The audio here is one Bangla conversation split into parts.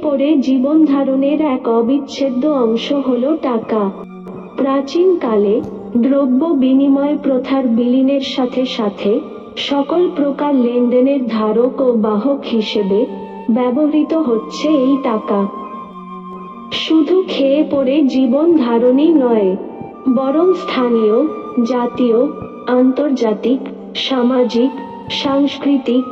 পরে জীবন ধারণের এক অবিচ্ছেদ্য অংশ হলো টাকা। প্রাচীনকালে দ্রব্য বিনিময় প্রথার বিলীনের সাথে সাথে সকল প্রকার লেনদেনের ধারক ও বাহক হিসেবে ব্যবহৃত হচ্ছে এই টাকা। শুধু খেয়ে পরে জীবন ধারণই নয়, বরং স্থানীয়, জাতীয়, আন্তর্জাতিক, সামাজিক, সাংস্কৃতিক,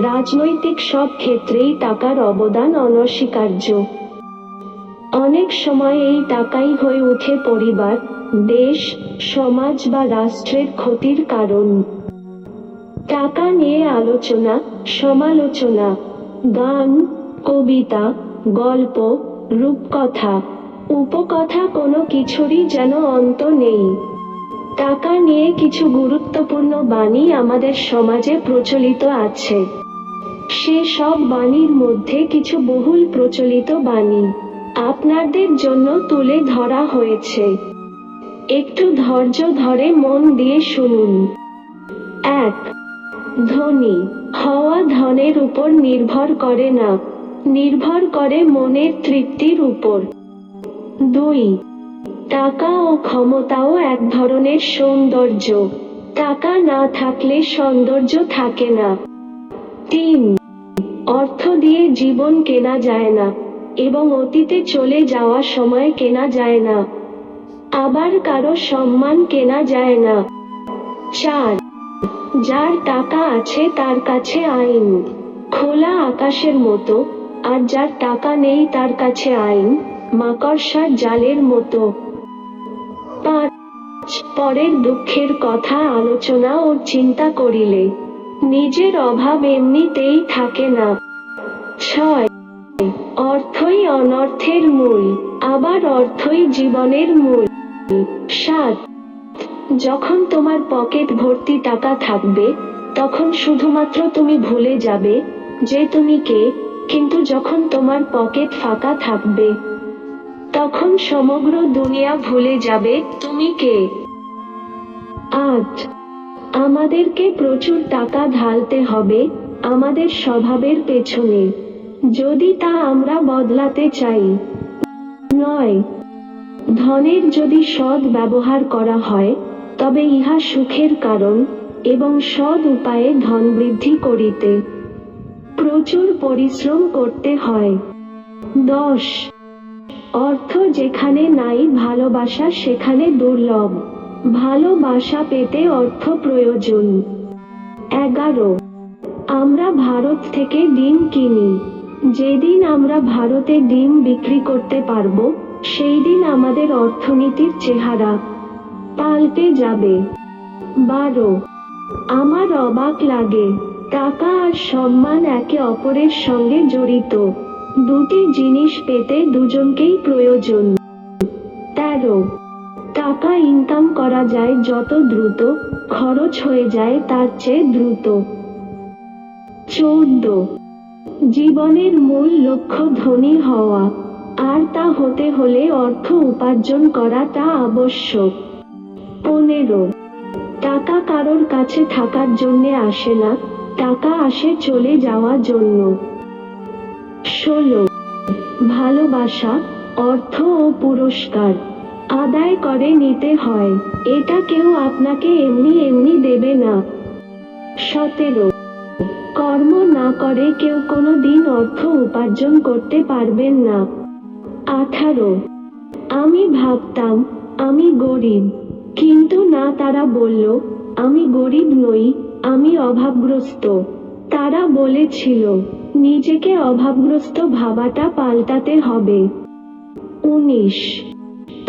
রাজনৈতিক সব ক্ষেত্রেই টাকার অবদান অনস্বীকার্য। অনেক সময় এই টাকাই হয়ে ওঠে পরিবার, দেশ, সমাজ বা রাষ্ট্রের ক্ষতির কারণ। টাকা নিয়ে আলোচনা, সমালোচনা, গান, কবিতা, গল্প, রূপকথা, উপকথা কোনো কিছুরই যেন অন্ত নেই। টাকা নিয়ে কিছু গুরুত্বপূর্ণ বাণী আমাদের সমাজে প্রচলিত আছে। সে সব বাণীর মধ্যে কিছু বহুল প্রচলিত বাণী আপনাদের জন্য তুলে ধরা হয়েছে। একটু ধৈর্য ধরে মন দিয়ে শুনুন। 1. ধনী হওয়া ধনের উপর নির্ভর করে না, নির্ভর করে মনের তৃপ্তির উপর। 2. টাকা ও ক্ষমতাও এক ধরনের সৌন্দর্য, টাকা না থাকলে সৌন্দর্য থাকে না। 3. অর্থ দিয়ে জীবন কেনা যায় না, এবং অতীতে চলে যাওয়া সময় কেনা যায় না। আবার কারো সম্মান কেনা যায় না। 4. যার টাকা আছে তার কাছে আইন খোলা আকাশের মতো, আর যার টাকা নেই তার কাছে আইন মাকড়সার জালের মতো। 5. পরের দুঃখের কথা আলোচনা ও চিন্তা করিলে নিজের অভাব এমনিতেই থাকে না। 6. অর্থই অনর্থের মূল, আবার অর্থই জীবনের মূল। 7. যখন তোমার পকেট ভর্তি টাকা থাকবে তখন শুধুমাত্র তুমি ভুলে যাবে যে তুমি কে, কিন্তু যখন তোমার পকেট ফাঁকা থাকবে তখন সমগ্র দুনিয়া ভুলে যাবে তুমি কে। 8. আমাদেরকে প্রচুর টাকা ঢালতে হবে আমাদের স্বভাবের পেছনে, যদি তা আমরা বদলাতে চাই। 9. ধনের যদি সৎ ব্যবহার করা হয় তবে ইহা সুখের কারণ, এবং সৎ উপায়ে ধন বৃদ্ধি করিতে প্রচুর পরিশ্রম করতে হয়। 10. অর্থ যেখানে নাই ভালোবাসা সেখানে দুর্লভ, ভালোবাসা পেতে অর্থ প্রয়োজন। 11. আমরা ভারত থেকে ডিম কিনি, যেদিন আমরা ভারতে ডিম বিক্রি করতে পারব সেই দিন আমাদের অর্থনীতির চেহারা পাল্টে যাবে। 12. আমার অবাক লাগে টাকা আর সম্মান একে অপরের সঙ্গে জড়িত, দুটি জিনিস পেতে দুজনকেই প্রয়োজন। 13. টাকা ইনকাম করা যায় যত দ্রুত, খরচ হয়ে যায় তার চেয়ে দ্রুত। 14. জীবনের মূল লক্ষ্য ধনী হওয়া, আর তা হতে হলে অর্থ উপার্জন করাটা আবশ্যক। 15. টাকা কারোর কাছে থাকার জন্যে আসে না, টাকা আসে চলে যাওয়ার জন্য। 16. ভালোবাসা, অর্থ ও পুরস্কার আদায় করে নিতে হয়, এটা কেউ আপনাকে এমনি এমনি দেবে না। 17. কর্ম না করে কেউ কোনো দিন অর্থ উপার্জন করতে পারবেন না। 18. আমি ভাবতাম আমি গরিব, কিন্তু না, তারা বলল আমি গরিব নই, আমি অভাবগ্রস্ত। তারা বলেছিল নিজেকে অভাবগ্রস্ত ভাবাটা পাল্টাতে হবে। 19.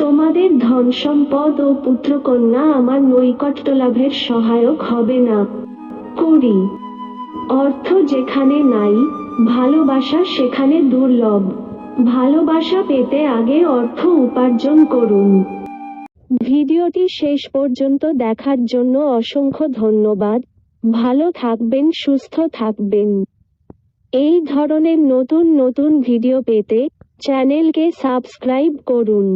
তোমাদের ধন সম্পদ ও পুত্রকন্যা আমার নৈকট্য লাভের সহায়ক হবে না। 20. অর্থ যেখানে নাই ভালোবাসা সেখানে দুর্লভ, ভালোবাসা পেতে আগে অর্থ উপার্জন করুন। ভিডিওটি শেষ পর্যন্ত দেখার জন্য অসংখ্য ধন্যবাদ। ভালো থাকবেন, সুস্থ থাকবেন। এই ধরনের নতুন নতুন ভিডিও পেতে চ্যানেলকে সাবস্ক্রাইব করুন।